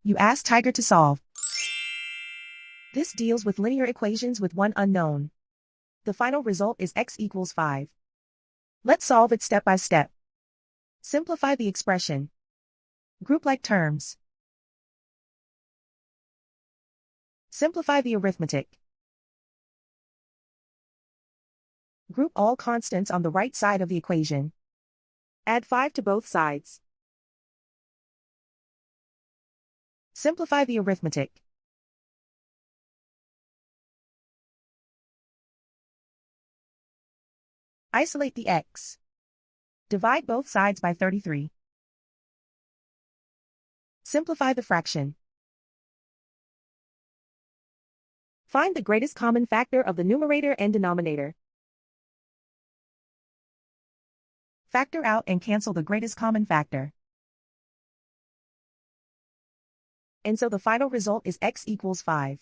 You ask Tiger to solve. This deals with linear equations with one unknown. The final result is x equals 5. Let's solve it step by step. Simplify the expression. Group like terms. Simplify the arithmetic. Group all constants on the right side of the equation. Add 5 to both sides. Simplify the arithmetic. Isolate the x. Divide both sides by 33. Simplify the fraction. Find the greatest common factor of the numerator and denominator. Factor out and cancel the greatest common factor. And so the final result is x equals 5.